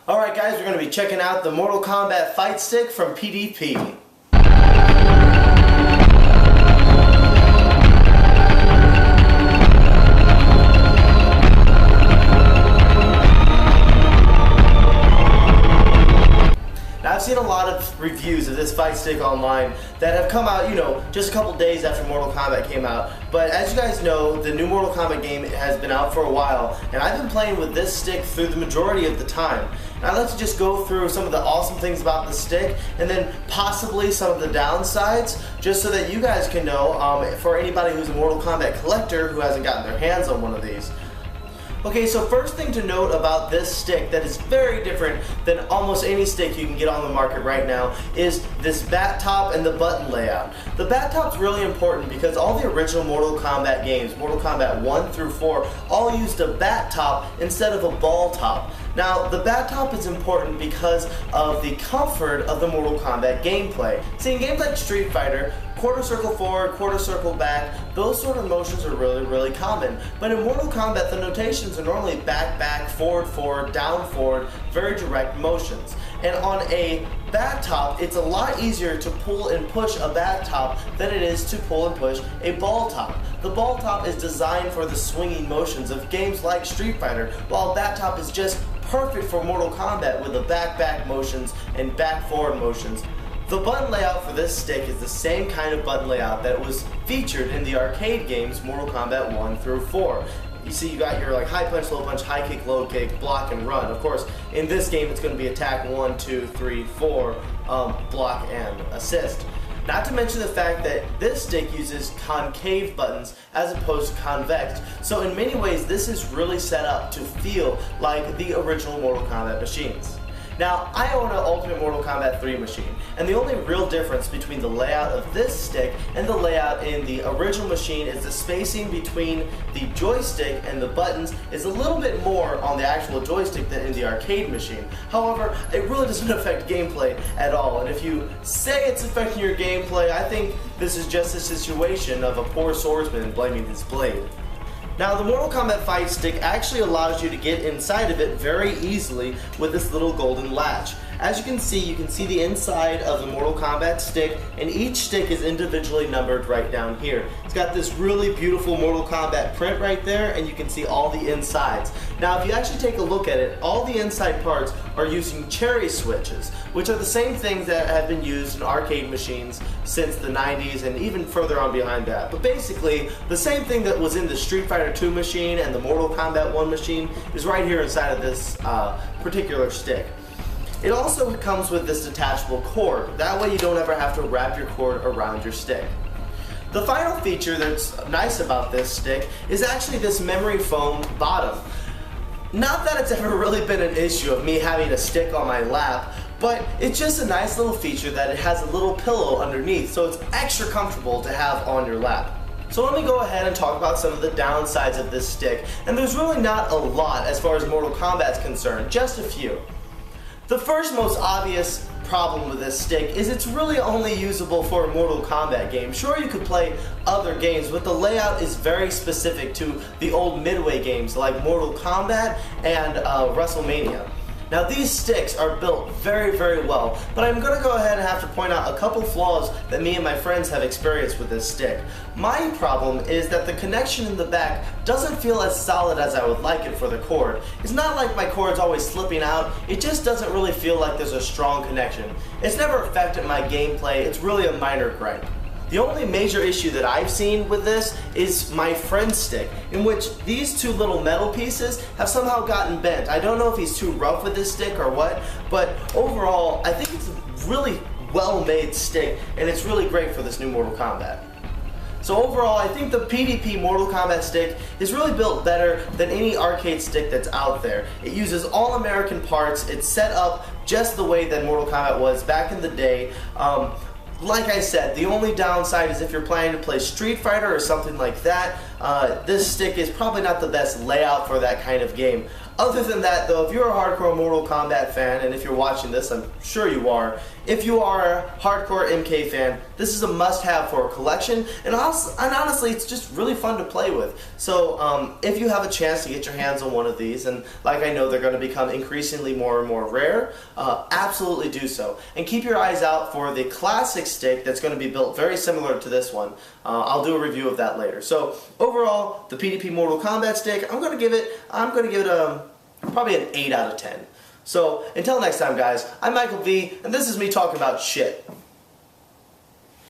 Alright guys, we're going to be checking out the Mortal Kombat fight stick from PDP. I've seen a lot of reviews of this fight stick online that have come out, just a couple days after Mortal Kombat came out. But as you guys know, the new Mortal Kombat game has been out for a while, and I've been playing with this stick through the majority of the time. And I'd like to just go through some of the awesome things about the stick, and then possibly some of the downsides, just so that you guys can know, for anybody who's a Mortal Kombat collector who hasn't gotten their hands on one of these. Okay, so first thing to note about this stick that is very different than almost any stick you can get on the market right now is this bat top and the button layout. The bat top's really important because all the original Mortal Kombat games, Mortal Kombat 1 through 4, all used a bat top instead of a ball top. Now, the bat top is important because of the comfort of the Mortal Kombat gameplay. See, in games like Street Fighter, quarter circle forward, quarter circle back, those sort of motions are really common. But in Mortal Kombat, the notations are normally back, back, forward, forward, down, forward, very direct motions. And on a bat top, it's a lot easier to pull and push a bat top than it is to pull and push a ball top. The ball top is designed for the swinging motions of games like Street Fighter, while a bat top is just perfect for Mortal Kombat with the back motions and back forward motions. The button layout for this stick is the same kind of button layout that was featured in the arcade games Mortal Kombat 1 through 4. You see, you got your high punch, low punch, high kick, low kick, block, and run. Of course, in this game it's going to be attack 1, 2, 3, 4, block, and assist. Not to mention the fact that this stick uses concave buttons as opposed to convex. So in many ways, this is really set up to feel like the original Mortal Kombat machines. Now, I own an Ultimate Mortal Kombat 3 machine, and the only real difference between the layout of this stick and the layout in the original machine is the spacing between the joystick and the buttons is a little bit more on the actual joystick than in the arcade machine. However, it really doesn't affect gameplay at all, and if you say it's affecting your gameplay, I think this is just a situation of a poor swordsman blaming his blade. Now, the Mortal Kombat fight stick actually allows you to get inside of it very easily with this little golden latch. As you can see the inside of the Mortal Kombat stick, and each stick is individually numbered right down here. It's got this really beautiful Mortal Kombat print right there, and you can see all the insides. Now, if you actually take a look at it, all the inside parts are using cherry switches, which are the same things that have been used in arcade machines since the 90s and even further on behind that. But basically, the same thing that was in the Street Fighter 2 machine and the Mortal Kombat 1 machine is right here inside of this particular stick. It also comes with this detachable cord. That way you don't ever have to wrap your cord around your stick. The final feature that's nice about this stick is actually this memory foam bottom. Not that it's ever really been an issue of me having a stick on my lap, but it's just a nice little feature that it has a little pillow underneath, so it's extra comfortable to have on your lap. So let me go ahead and talk about some of the downsides of this stick, and there's really not a lot as far as Mortal Kombat is concerned, just a few. The first most obvious problem with this stick is it's really only usable for a Mortal Kombat game. Sure, you could play other games, but the layout is very specific to the old Midway games like Mortal Kombat and WrestleMania. Now, these sticks are built very well, but I'm going to go ahead and have to point out a couple flaws that me and my friends have experienced with this stick. My problem is that the connection in the back doesn't feel as solid as I would like it for the cord. It's not like my cord's always slipping out, it just doesn't really feel like there's a strong connection. It's never affected my gameplay, it's really a minor gripe. The only major issue that I've seen with this is my friend's stick, in which these two little metal pieces have somehow gotten bent. I don't know if he's too rough with this stick or what, but overall, I think it's a really well-made stick, and it's really great for this new Mortal Kombat. So overall, I think the PDP Mortal Kombat stick is really built better than any arcade stick that's out there. It uses all American parts, it's set up just the way that Mortal Kombat was back in the day. Like I said, the only downside is if you're planning to play Street Fighter or something like that, this stick is probably not the best layout for that kind of game. Other than that, though, if you're a hardcore Mortal Kombat fan, and if you're watching this, I'm sure you are, if you are a hardcore MK fan, this is a must-have for a collection, and honestly, it's just really fun to play with. So, if you have a chance to get your hands on one of these, and like I know they're going to become increasingly more and more rare, absolutely do so. And keep your eyes out for the classic stick that's going to be built very similar to this one. I'll do a review of that later. So, overall, the PDP Mortal Kombat stick, I'm going to give it probably an 8 out of 10. So, until next time, guys, I'm Michael V, and this is me talking about shit.